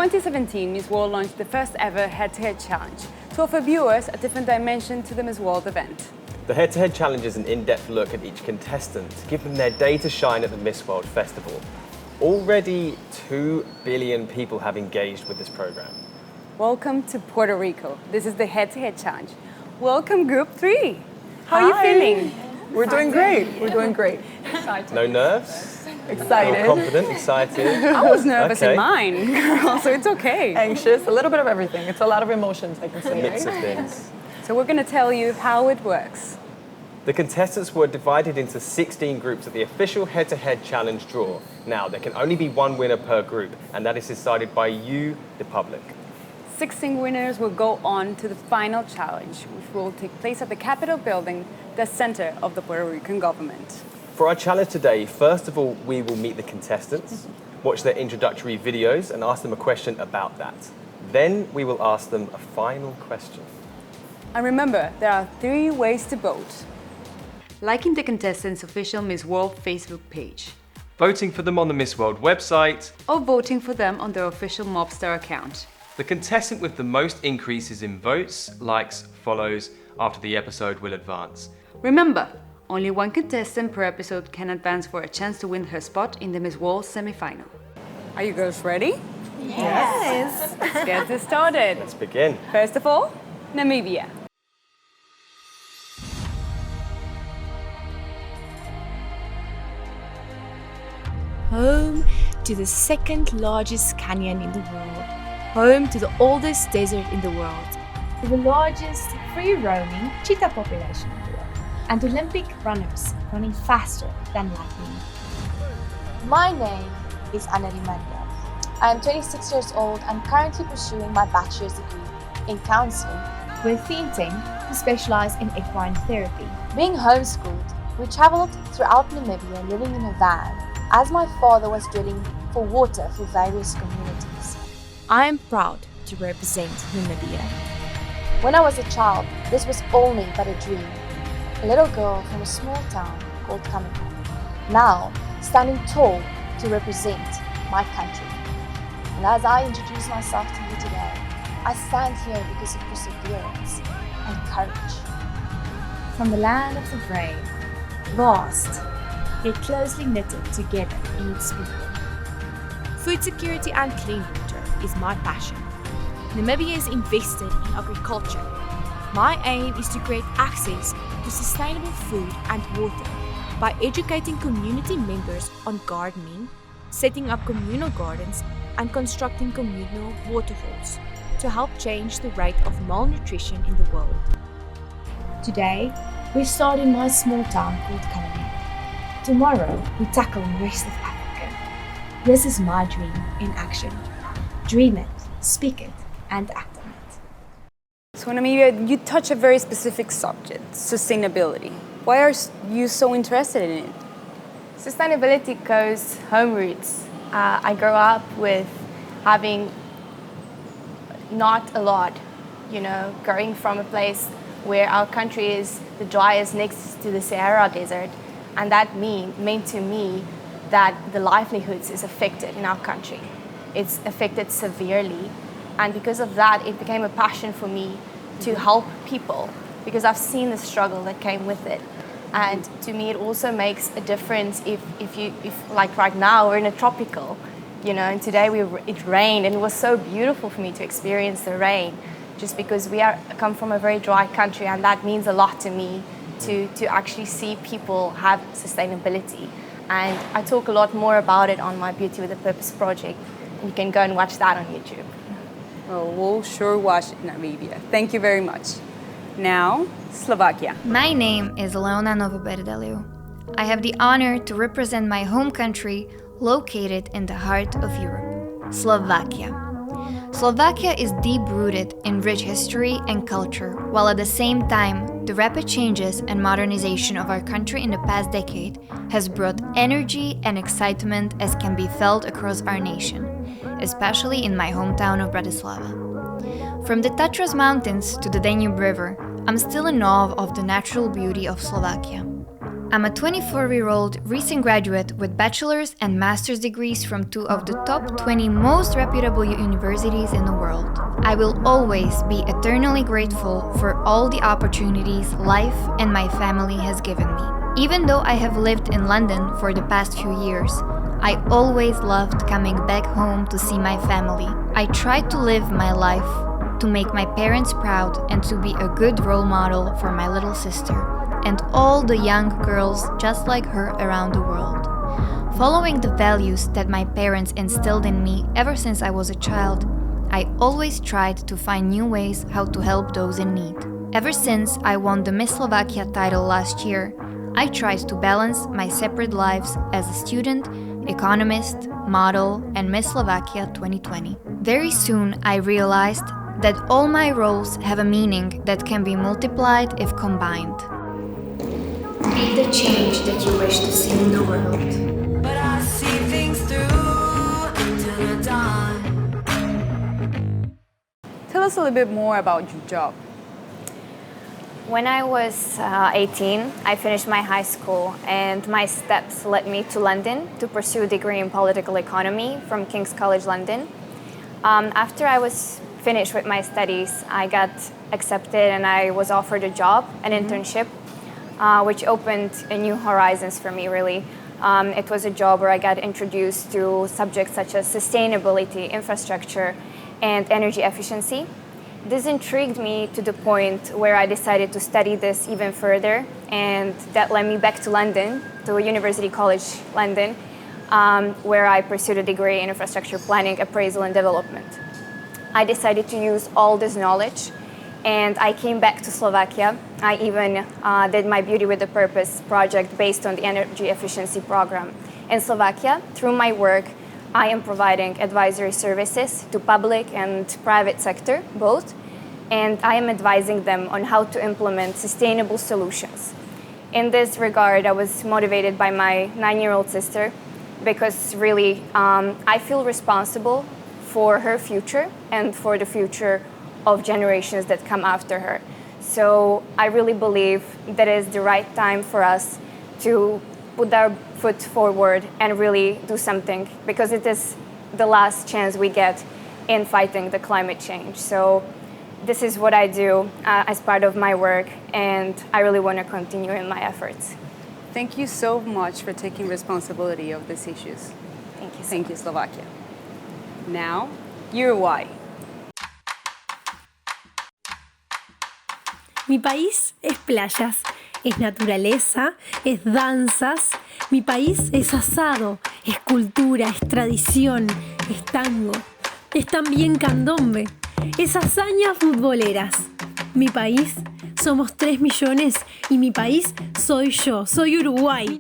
2017, Miss World launched the first ever head-to-head challenge to offer viewers a different dimension to the Miss World event. The head-to-head challenge is an in-depth look at each contestant, to give them their day to shine at the Miss World Festival. Already 2 billion people have engaged with this program. Welcome to Puerto Rico. This is the head-to-head challenge. Welcome Group 3. How are you feeling? We're doing great. We're doing great. Excited. No nerves? Excited. Feel confident, excited? I was nervous Okay. in mine, girl, so it's okay. Anxious, a little bit of everything. It's a lot of emotions, I can say, Mix right? of things. So we're going to tell you how it works. The contestants were divided into 16 groups at the official head-to-head challenge draw. Now, there can only be one winner per group, and that is decided by you, the public. 16 winners will go on to the final challenge, which will take place at the Capitol building, the center of the Puerto Rican government. For our challenge today, first of all, we will meet the contestants, watch their introductory videos, and ask them a question about that. Then we will ask them a final question. And remember, there are 3 ways to vote. Liking the contestants' official Miss World Facebook page, Voting for them on the Miss World website. or voting for them on their official Mobstar account. The contestant with the most increases in votes, likes, follows after the episode will advance. Remember, only one contestant per episode can advance for a chance to win her spot in the Miss World semi-final. Are you girls ready? Yes. Let's get this started. Let's begin. First of all, Namibia. Home to the second largest canyon in the world, home to the oldest desert in the world, to the largest free-roaming cheetah population in the world, and Olympic runners running faster than lightning. My name is Anari Maria. I am 26 years old and currently pursuing my bachelor's degree in counseling. With Thienting, who specialize in equine therapy. Being homeschooled, we traveled throughout Namibia living in a van as my father was drilling for water for various communities. I am proud to represent Namibia. When I was a child, this was only but a dream. A little girl from a small town called Kamiko. Now, standing tall to represent my country. And as I introduce myself to you today, I stand here because of perseverance and courage. From the land of the brave, vast, yet closely knitted together in its people. Food security and clean water is my passion. Namibia is invested in agriculture. My aim is to create access to sustainable food and water by educating community members on gardening, setting up communal gardens, and constructing communal waterholes to help change the rate of malnutrition in the world. Today, we start in my small town called Kalani. Tomorrow, we tackle the rest of Africa. This is my dream in action. Dream it, speak it, and act on it. So Namibia, you touch a very specific subject, sustainability. Why are you so interested in it? Sustainability goes home roots. I grew up with having not a lot, growing from a place where our country is the driest next to the Sahara Desert, and that meant to me that the livelihoods is affected in our country. It's affected severely, and because of that, it became a passion for me to help people because I've seen the struggle that came with it. And to me, it also makes a difference if like right now, we're in a tropical, and today it rained, and it was so beautiful for me to experience the rain, just because come from a very dry country, and that means a lot to me to actually see people have sustainability. And I talk a lot more about it on my Beauty with a Purpose project. You can go and watch that on YouTube. Oh, we'll sure watch Namibia. Thank you very much. Now, Slovakia. My name is Leona Novoberdeliu. I have the honor to represent my home country located in the heart of Europe, Slovakia. Slovakia is deep-rooted in rich history and culture, while at the same time, the rapid changes and modernization of our country in the past decade has brought energy and excitement as can be felt across our nation, especially in my hometown of Bratislava. From the Tatras Mountains to the Danube River, I'm still in awe of the natural beauty of Slovakia. I'm a 24-year-old recent graduate with bachelor's and master's degrees from 2 of the top 20 most reputable universities in the world. I will always be eternally grateful for all the opportunities life and my family has given me. Even though I have lived in London for the past few years, I always loved coming back home to see my family. I tried to live my life to make my parents proud and to be a good role model for my little sister and all the young girls just like her around the world. Following the values that my parents instilled in me ever since I was a child, I always tried to find new ways how to help those in need. Ever since I won the Miss Slovakia title last year, I tried to balance my separate lives as a student, economist, model, and Miss Slovakia 2020. Very soon I realized that all my roles have a meaning that can be multiplied if combined. Be the change that you wish to see in the world. But I see things through till the dawn. Tell us a little bit more about your job. When I was 18, I finished my high school and my steps led me to London to pursue a degree in political economy from King's College London. After I was finished with my studies, I got accepted and I was offered a job, an internship, which opened new horizons for me, really. It was a job where I got introduced to subjects such as sustainability, infrastructure, and energy efficiency. This intrigued me to the point where I decided to study this even further, and that led me back to London, to University College London, where I pursued a degree in infrastructure planning, appraisal, and development. I decided to use all this knowledge, and I came back to Slovakia. I even did my Beauty with a Purpose project based on the energy efficiency program. In Slovakia, through my work, I am providing advisory services to public and private sector, both, and I am advising them on how to implement sustainable solutions. In this regard, I was motivated by my 9-year-old sister because really I feel responsible for her future and for the future of generations that come after her. So I really believe that it is the right time for us to put our foot forward and really do something, because it is the last chance we get in fighting the climate change. So this is what I do as part of my work, and I really want to continue in my efforts. Thank you so much for taking responsibility of these issues. Thank you. Thank you, Slovakia. Now, Uruguay. Mi país es playas, es naturaleza, es danzas. Mi país es asado, es cultura, es tradición, es tango. Es también candombe, es hazañas futboleras. Mi país somos 3 millones y mi país soy yo, soy Uruguay.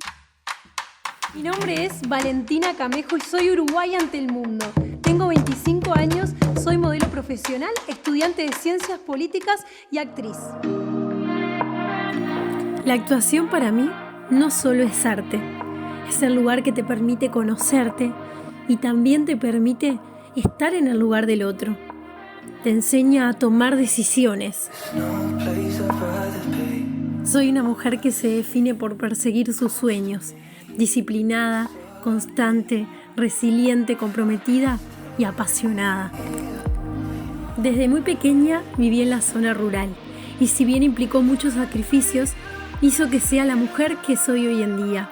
Mi nombre es Valentina Camejo y soy Uruguay ante el mundo. Tengo 25 años, soy modelo profesional, estudiante de Ciencias Políticas y actriz. La actuación para mí no solo es arte, es el lugar que te permite conocerte y también te permite estar en el lugar del otro. Te enseña a tomar decisiones. Soy una mujer que se define por perseguir sus sueños, disciplinada, constante, resiliente, comprometida y apasionada. Desde muy pequeña viví en la zona rural y si bien implicó muchos sacrificios, hizo que sea la mujer que soy hoy en día,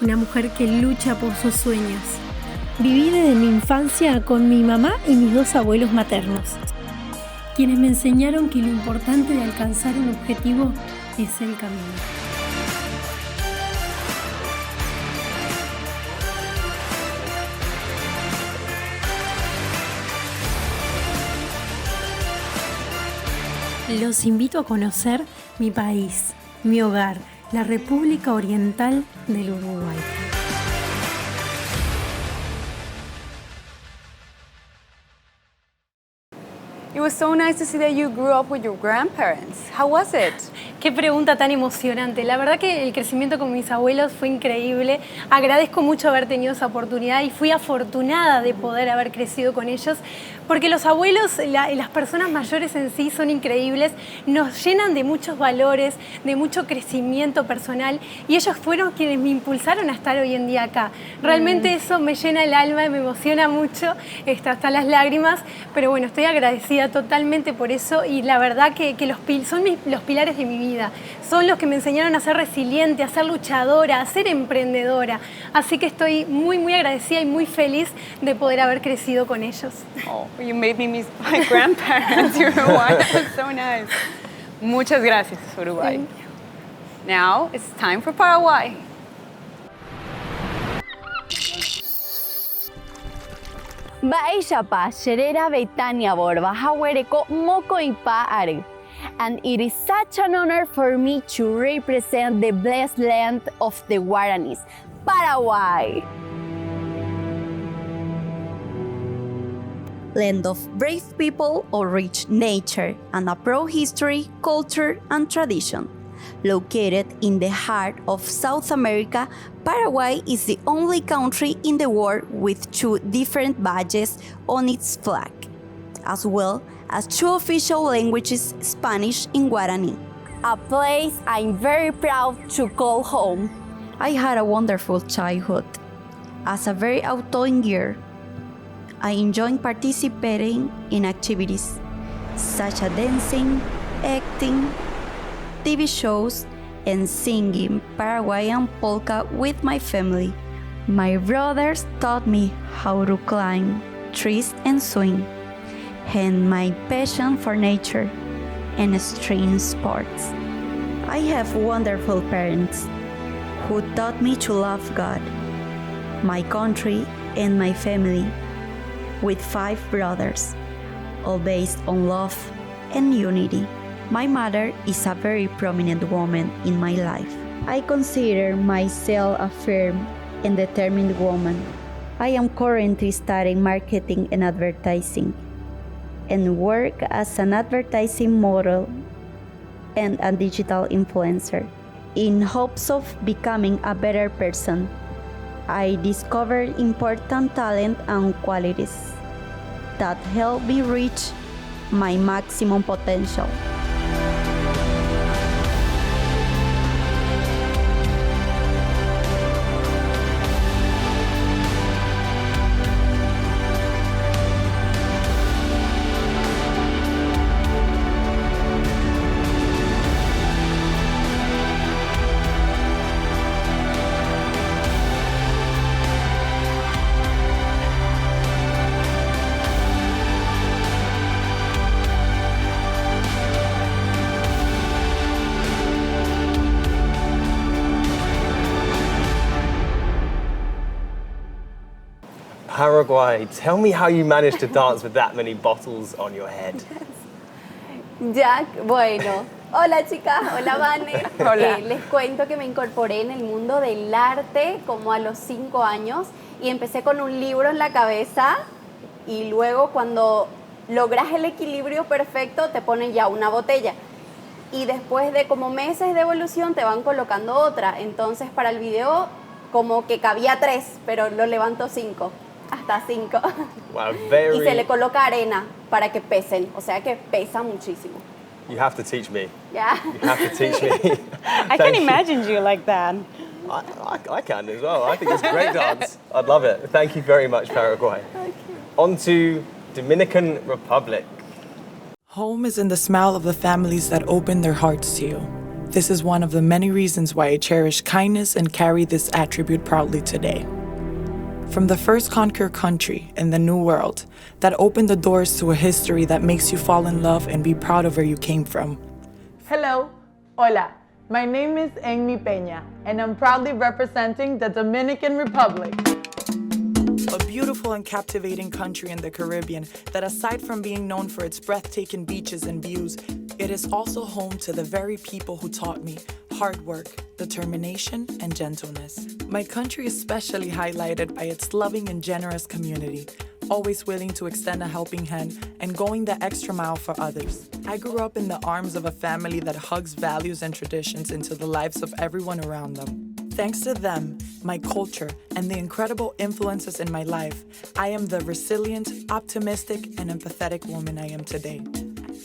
una mujer que lucha por sus sueños. Viví desde mi infancia con mi mamá y mis 2 abuelos maternos, quienes me enseñaron que lo importante de alcanzar un objetivo es el camino. Los invito a conocer mi país, mi hogar, la República Oriental del Uruguay. It was so nice to see that you grew up with your grandparents. How was it? Qué pregunta tan emocionante. La verdad que el crecimiento con mis abuelos fue increíble. Agradezco mucho haber tenido esa oportunidad y fui afortunada de poder haber crecido con ellos porque los abuelos y las personas mayores en sí son increíbles, nos llenan de muchos valores, de mucho crecimiento personal y ellos fueron quienes me impulsaron a estar hoy en día acá. Realmente eso me llena el alma y me emociona mucho, hasta las lágrimas, pero bueno, estoy agradecida totalmente por eso y la verdad que son los pilares de mi vida, son los que me enseñaron a ser resiliente, a ser luchadora, a ser emprendedora, así que estoy muy agradecida y muy feliz de poder haber crecido con ellos. Oh, you made me miss my grandparents in Uruguay. That's so nice. Muchas gracias, Uruguay. Now it's time for Paraguay. Baishapa, Sherera Beitania Borba, Hawereko Moko Ipa Are. And it is such an honor for me to represent the blessed land of the Guaranis, Paraguay. Land of brave people or rich nature and a proud history, culture, and tradition. Located in the heart of South America, Paraguay is the only country in the world with two different badges on its flag, as well as two official languages, Spanish and Guarani. A place I'm very proud to call home. I had a wonderful childhood. As a very outgoing girl, I enjoy participating in activities such as dancing, acting, TV shows, and singing Paraguayan polka with my family. My brothers taught me how to climb trees and swing, and my passion for nature and extreme sports. I have wonderful parents who taught me to love God, my country, and my family, with 5 brothers, all based on love and unity. My mother is a very prominent woman in my life. I consider myself a firm and determined woman. I am currently studying marketing and advertising and work as an advertising model and a digital influencer. In hopes of becoming a better person, I discovered important talent and qualities that help me reach my maximum potential. Paraguay, tell me how you managed to dance with that many bottles on your head. Jack, bueno. Hola chicas, hola Vane. Hola. Les cuento que me incorporé en el mundo del arte como a los 5 años y empecé con un libro en la cabeza y luego cuando logras el equilibrio perfecto te ponen ya una botella. Y después de como meses de evolución te van colocando otra. Entonces para el video como que cabía 3, pero lo levanto 5. Hasta 5. Wow, Y se le coloca arena para que pesen, o sea que pesa muchísimo. You have to teach me. Yeah. You have to teach me. I can imagine you like that. I can as well. I think it's a great dance. I'd love it. Thank you very much, Paraguay. On to Dominican Republic. Home is in the smell of the families that open their hearts to you. This is one of the many reasons why I cherish kindness and carry this attribute proudly today. From the first conquered country in the New World that opened the doors to a history that makes you fall in love and be proud of where you came from. Hello, hola. My name is Amy Peña, and I'm proudly representing the Dominican Republic. A beautiful and captivating country in the Caribbean that, aside from being known for its breathtaking beaches and views, it is also home to the very people who taught me hard work, determination, and gentleness. My country is especially highlighted by its loving and generous community, always willing to extend a helping hand and going the extra mile for others. I grew up in the arms of a family that hugs values and traditions into the lives of everyone around them. Thanks to them, my culture, and the incredible influences in my life, I am the resilient, optimistic, and empathetic woman I am today.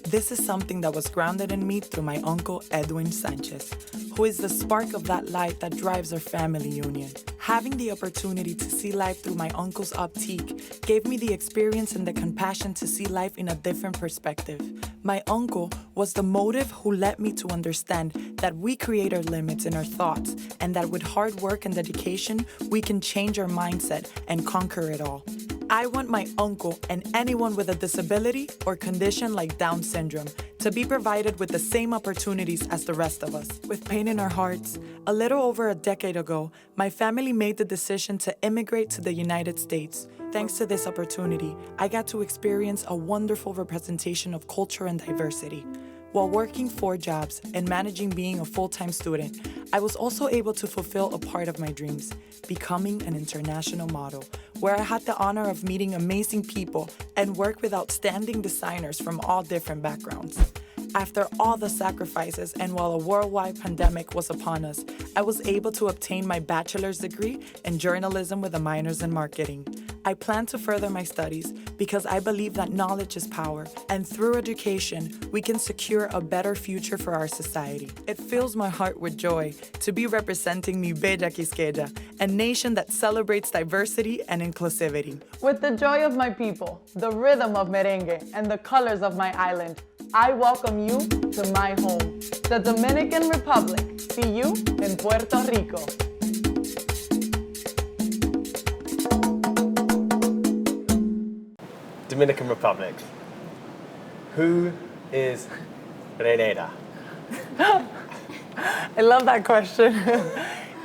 This is something that was grounded in me through my uncle Edwin Sanchez, who is the spark of that light that drives our family union. Having the opportunity to see life through my uncle's optique gave me the experience and the compassion to see life in a different perspective. My uncle was the motive who led me to understand that we create our limits in our thoughts, and that with hard work and dedication, we can change our mindset and conquer it all. I want my uncle and anyone with a disability or condition like Down syndrome to be provided with the same opportunities as the rest of us. With pain in our hearts, a little over a decade ago, my family made the decision to immigrate to the United States. Thanks to this opportunity, I got to experience a wonderful representation of culture and diversity. While working 4 jobs and managing being a full-time student, I was also able to fulfill a part of my dreams, becoming an international model, where I had the honor of meeting amazing people and work with outstanding designers from all different backgrounds. After all the sacrifices and while a worldwide pandemic was upon us, I was able to obtain my bachelor's degree in journalism with a minors in marketing. I plan to further my studies because I believe that knowledge is power, and through education, we can secure a better future for our society. It fills my heart with joy to be representing mi bella Quisqueya, a nation that celebrates diversity and inclusivity. With the joy of my people, the rhythm of merengue, and the colors of my island, I welcome you to my home, the Dominican Republic. See you in Puerto Rico. Dominican Republic. Who is Nereida? I love that question.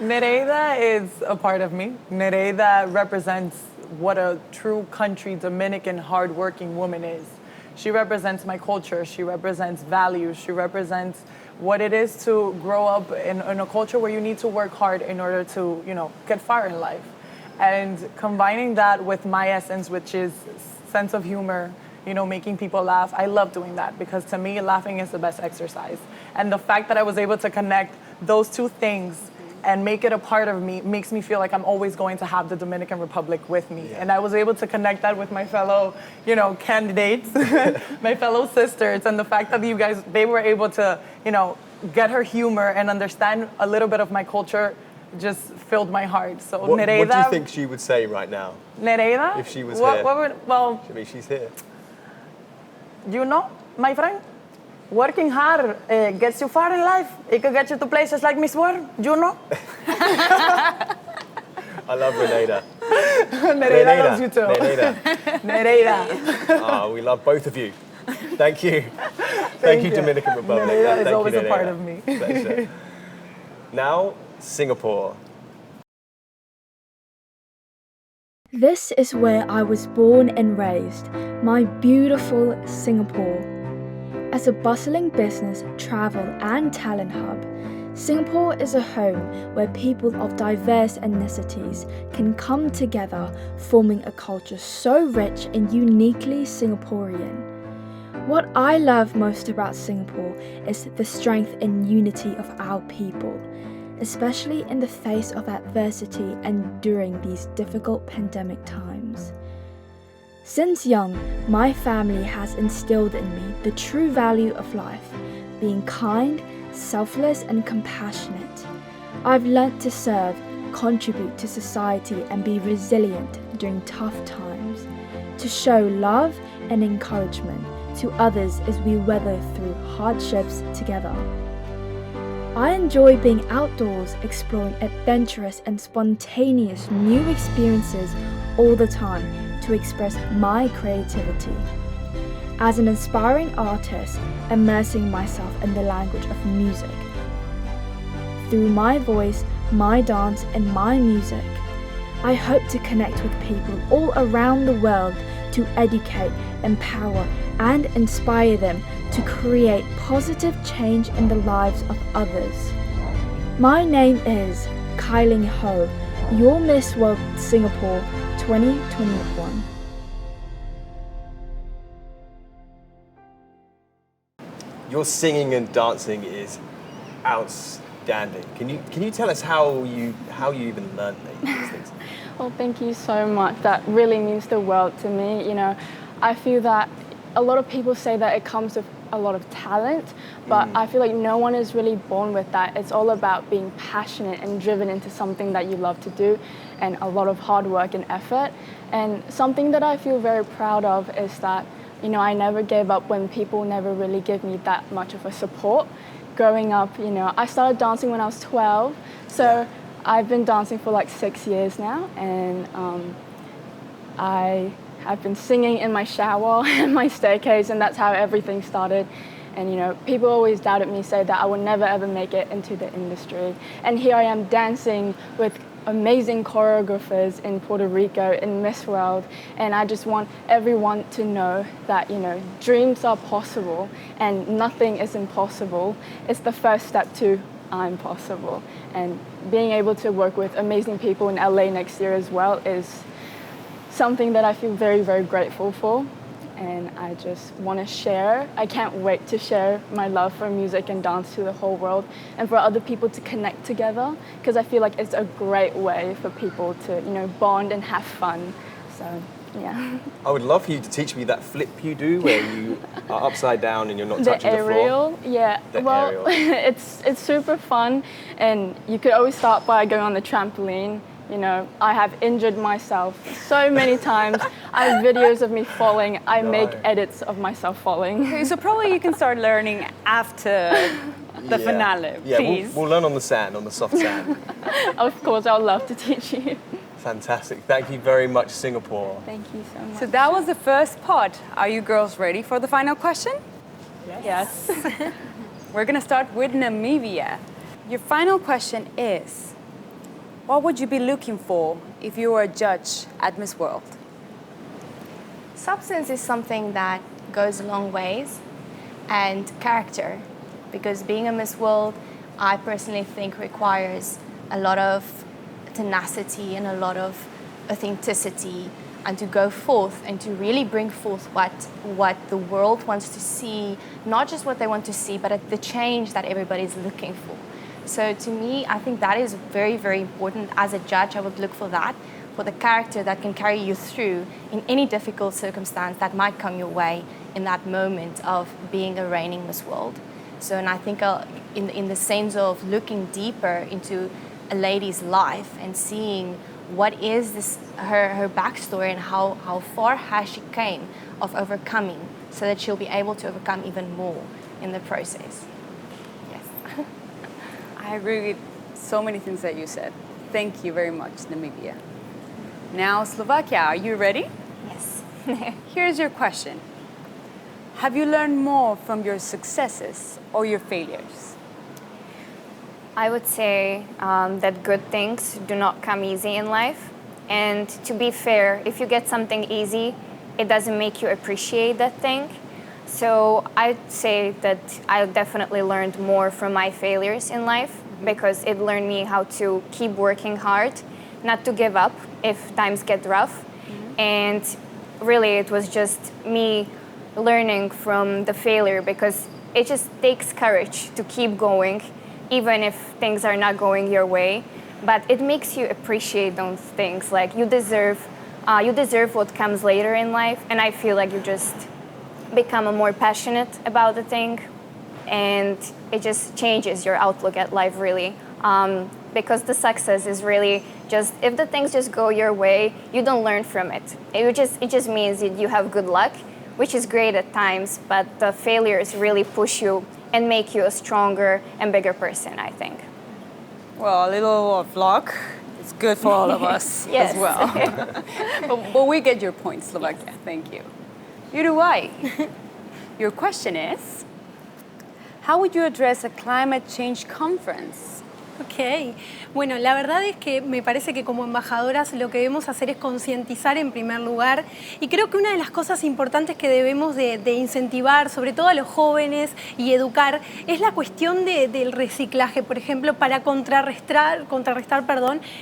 Nereida is a part of me. Nereida represents what a true country Dominican hardworking woman is. She represents my culture. She represents values. She represents what it is to grow up in a culture where you need to work hard in order to, get far in life. And combining that with my essence, which is sense of humor, making people laugh. I love doing that because to me, laughing is the best exercise. And the fact that I was able to connect those two things and make it a part of me makes me feel like I'm always going to have the Dominican Republic with me. Yeah. And I was able to connect that with my fellow, candidates, my fellow sisters, and the fact that you guys, they were able to, get her humor and understand a little bit of my culture just filled my heart. So Nereida, what do you think she would say right now? Nereida? If she was here. I mean, she's here. My friend, working hard gets you far in life. It can get you to places like Miss World, I love Nereida. Nereida loves you too. Nereida. We love both of you. Thank you. Thank you, Dominican Republic. Nereida is always a part of me. Pleasure. Now, Singapore. This is where I was born and raised, my beautiful Singapore. As a bustling business, travel and talent hub, Singapore is a home where people of diverse ethnicities can come together, forming a culture so rich and uniquely Singaporean. What I love most about Singapore is the strength and unity of our people, especially in the face of adversity and during these difficult pandemic times. Since young, my family has instilled in me the true value of life, being kind, selfless, and compassionate. I've learnt to serve, contribute to society, and be resilient during tough times, to show love and encouragement to others as we weather through hardships together. I enjoy being outdoors, exploring adventurous and spontaneous new experiences all the time to express my creativity. As an inspiring artist, immersing myself in the language of music. Through my voice, my dance, and my music, I hope to connect with people all around the world to educate, empower, and inspire them to create positive change in the lives of others. My name is Kyling Ho, your Miss World Singapore 2021. Your singing and dancing is outstanding. dandy. Can you tell us how you even learned these things? Well, thank you so much. That really means the world to me. You know, I feel that a lot of people say that it comes with a lot of talent, but I feel like no one is really born with that. It's all about being passionate and driven into something that you love to do, and a lot of hard work and effort. And something that I feel very proud of is that, you know, I never gave up when people never really give me that much of a support. Growing up, you know, I started dancing when I was 12, so I've been dancing for like 6 years now, and I've been singing in my shower and my staircase, and that's how everything started. And you know, people always doubted me, say that I would never ever make it into the industry. And here I am dancing with amazing choreographers in Puerto Rico in Miss World, and I just want everyone to know that, you know, dreams are possible and nothing is impossible. It's the first step to I'm possible. And being able to work with amazing people in LA next year as well is something that I feel very, very grateful for. And I just want to share. I can't wait to share my love for music and dance to the whole world, and for other people to connect together, because I feel like it's a great way for people to, you know, bond and have fun. So, yeah. I would love for you to teach me that flip you do where you are upside down and you're not touching the floor. The aerial, yeah. Aerial. It's super fun, and you could always start by going on the trampoline. You know, I have injured myself so many times. I have videos of me falling. I make edits of myself falling. Okay, so probably you can start learning after the finale, please. We'll learn on the sand, on the soft sand. Of course, I would love to teach you. Fantastic. Thank you very much, Singapore. Thank you so much. So that was the first part. Are you girls ready for the final question? Yes. We're going to start with Namibia. Your final question is, what would you be looking for if you were a judge at Miss World? Substance is something that goes a long ways, and character, because being a Miss World, I personally think requires a lot of tenacity and a lot of authenticity, and to go forth and to really bring forth what the world wants to see, not just what they want to see, but the change that everybody's looking for. So to me, I think that is very, very important. As a judge, I would look for that, for the character that can carry you through in any difficult circumstance that might come your way in that moment of being a reigning Miss World. So, and I think in the sense of looking deeper into a lady's life and seeing what is this her backstory and how far has she came of overcoming, so that she'll be able to overcome even more in the process. I agree with so many things that you said. Thank you very much, Namibia. Now, Slovakia, are you ready? Yes. Here's your question. Have you learned more from your successes or your failures? I would say that good things do not come easy in life. And to be fair, if you get something easy, it doesn't make you appreciate that thing. So I'd say that I definitely learned more from my failures in life, because it learned me how to keep working hard, not to give up if times get rough. And really it was just me learning from the failure, because it just takes courage to keep going, even if things are not going your way. But it makes you appreciate those things. Like you deserve what comes later in life, and I feel like you just become more passionate about the thing, and it just changes your outlook at life, really. Because the success is really just, if the things just go your way, you don't learn from it. It just means that you have good luck, which is great at times, but the failures really push you and make you a stronger and bigger person, I think. Well, a little of luck is good for all of us Yes. as well. but we get your point, Slovakia. Thank you. Uruguay, your question is, how would you address a climate change conference Ok, bueno, la verdad es que me parece que como embajadoras lo que debemos hacer es concientizar en primer lugar y creo que una de las cosas importantes que debemos de incentivar, sobre todo a los jóvenes y educar, es la cuestión del reciclaje, por ejemplo, para contrarrestar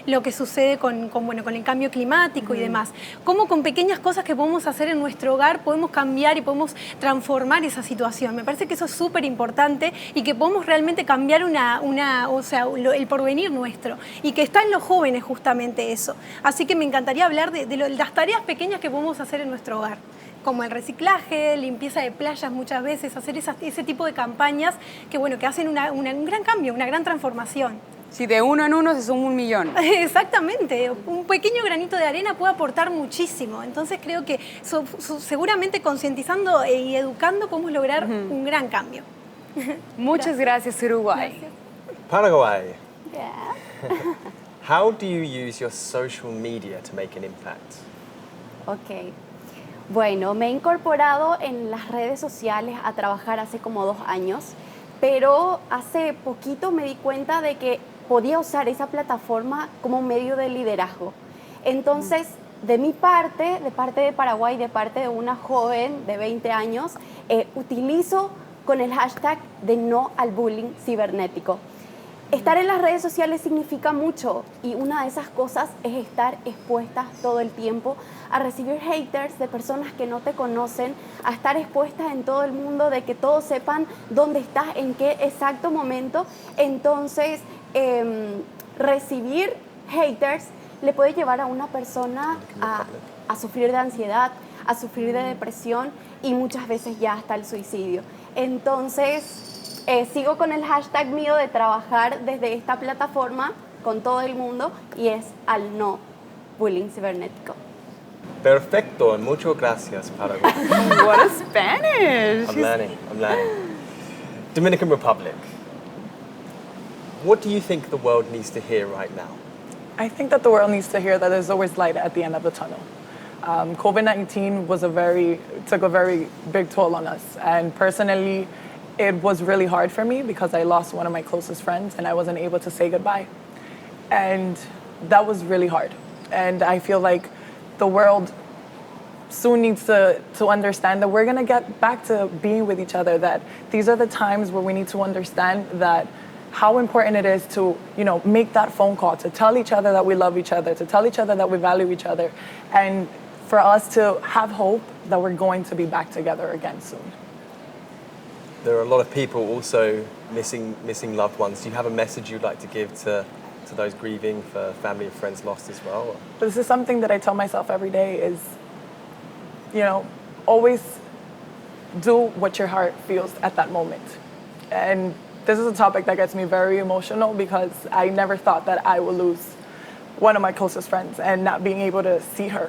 lo que sucede con el cambio climático y demás. Cómo con pequeñas cosas que podemos hacer en nuestro hogar podemos cambiar y podemos transformar esa situación. Me parece que eso es súper importante y que podemos realmente cambiar el porvenir nuestro y que está en los jóvenes justamente eso. Así que me encantaría hablar de las tareas pequeñas que podemos hacer en nuestro hogar, como el reciclaje, limpieza de playas muchas veces, hacer ese tipo de campañas que hacen un gran cambio, una gran transformación. Si de uno en uno se suma 1.000.000. Exactamente, un pequeño granito de arena puede aportar muchísimo. Entonces creo que seguramente concientizando y educando podemos lograr un gran cambio. Muchas gracias, Uruguay. Gracias. Paraguay, Yeah. how do you use your social media to make an impact? Ok. Bueno, me he incorporado en las redes sociales a trabajar hace como 2 años, pero hace poquito me di cuenta de que podía usar esa plataforma como un medio de liderazgo. Entonces, de mi parte, de parte de Paraguay, de parte de una joven de 20 años, utilizo con el hashtag de no al bullying cibernético. Estar en las redes sociales significa mucho y una de esas cosas es estar expuestas todo el tiempo a recibir haters de personas que no te conocen, a estar expuestas en todo el mundo, de que todos sepan dónde estás, en qué exacto momento. Entonces, recibir haters le puede llevar a una persona a sufrir de ansiedad, a sufrir de depresión y muchas veces ya hasta el suicidio. Entonces, sigo con el hashtag mío de trabajar desde esta plataforma con todo el mundo y es al no bullying cibernético. Perfecto, muchas gracias, Paraguay. What a Spanish! I'm learning. Dominican Republic. What do you think the world needs to hear right now? I think that the world needs to hear that there's always light at the end of the tunnel. COVID-19 took a very big toll on us, and personally, it was really hard for me because I lost one of my closest friends and I wasn't able to say goodbye. And that was really hard. And I feel like the world soon needs to understand that we're gonna get back to being with each other, that these are the times where we need to understand that how important it is to, make that phone call, to tell each other that we love each other, to tell each other that we value each other, and for us to have hope that we're going to be back together again soon. There are a lot of people also missing loved ones. Do you have a message you'd like to give to those grieving for family and friends lost as well? This is something that I tell myself every day is, always do what your heart feels at that moment. And this is a topic that gets me very emotional because I never thought that I would lose one of my closest friends and not being able to see her,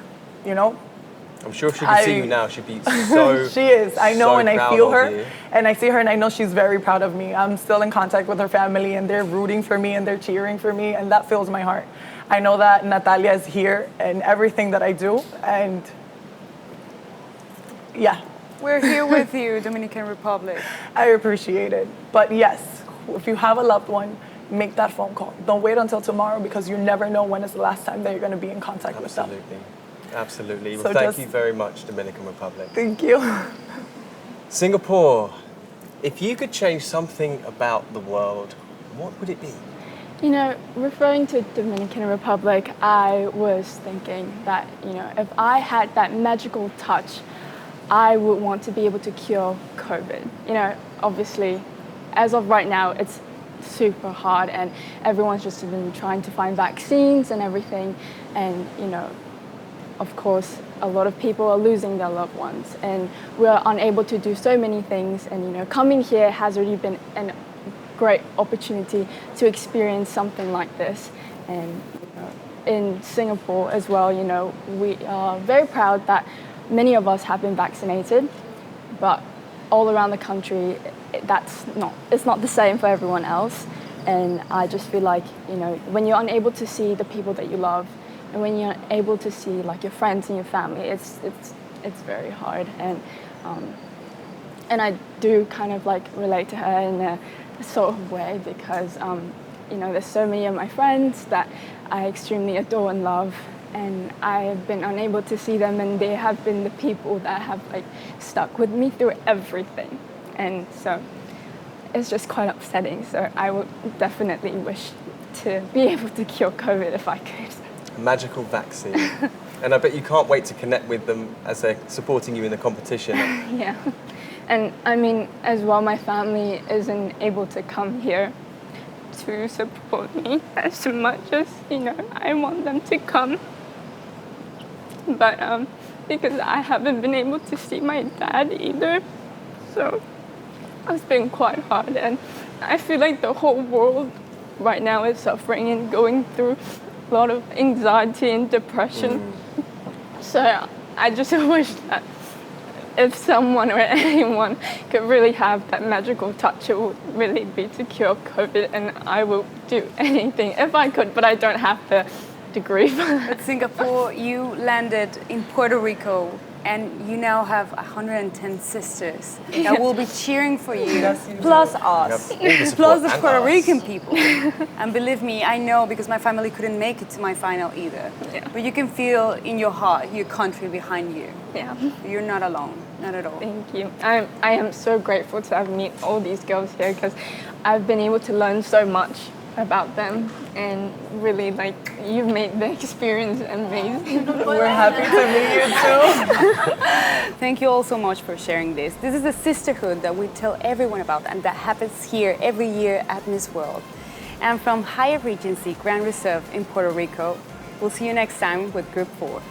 I'm sure she can see you now. She'd be so. She is. I know, so and I proud feel of her, you. and I see her, and I know she's very proud of me. I'm still in contact with her family, and they're rooting for me, and they're cheering for me, and that fills my heart. I know that Natalia is here in everything that I do, and yeah. We're here with you, Dominican Republic. I appreciate it. But yes, if you have a loved one, make that phone call. Don't wait until tomorrow because you never know when is the last time that you're going to be in contact with them. Absolutely. Well, So thank you very much, Dominican Republic. Thank you. Singapore, if you could change something about the world, what would it be? Referring to Dominican Republic, I was thinking that, if I had that magical touch, I would want to be able to cure COVID. Obviously, as of right now, it's super hard and everyone's just been trying to find vaccines and everything. And, of course, a lot of people are losing their loved ones and we're unable to do so many things. And, coming here has already been a great opportunity to experience something like this. And, in Singapore as well, we are very proud that many of us have been vaccinated, but all around the country, it's not the same for everyone else. And I just feel like, when you're unable to see the people that you love, and when you're able to see like your friends and your family, it's very hard. And I do kind of like relate to her in a sort of way because there's so many of my friends that I extremely adore and love, and I have been unable to see them, and they have been the people that have like stuck with me through everything, and so it's just quite upsetting. So I would definitely wish to be able to cure COVID if I could. A magical vaccine. And I bet you can't wait to connect with them as they're supporting you in the competition. Yeah. And I mean, as well, my family isn't able to come here to support me as much as, I want them to come. But because I haven't been able to see my dad either, so it's been quite hard. And I feel like the whole world right now is suffering and going through a lot of anxiety and depression. So I just wish that if someone or anyone could really have that magical touch, it would really be to cure COVID, and I will do anything if I could, but I don't have the degree. But Singapore, you landed in Puerto Rico, and you now have 110 sisters that will be cheering for you, plus us, plus the Puerto Rican people. And believe me, I know, because my family couldn't make it to my final either. Yeah. But you can feel in your heart your country behind you. Yeah. You're not alone, not at all. Thank you. I am so grateful to have met all these girls here, because I've been able to learn so much about them, and really, you've made the experience amazing. We're happy to meet you too. Thank you all so much for sharing this. This is the sisterhood that we tell everyone about, and that happens here every year at Miss World. And from Hyatt Regency Grand Reserve in Puerto Rico, we'll see you next time with Group 4.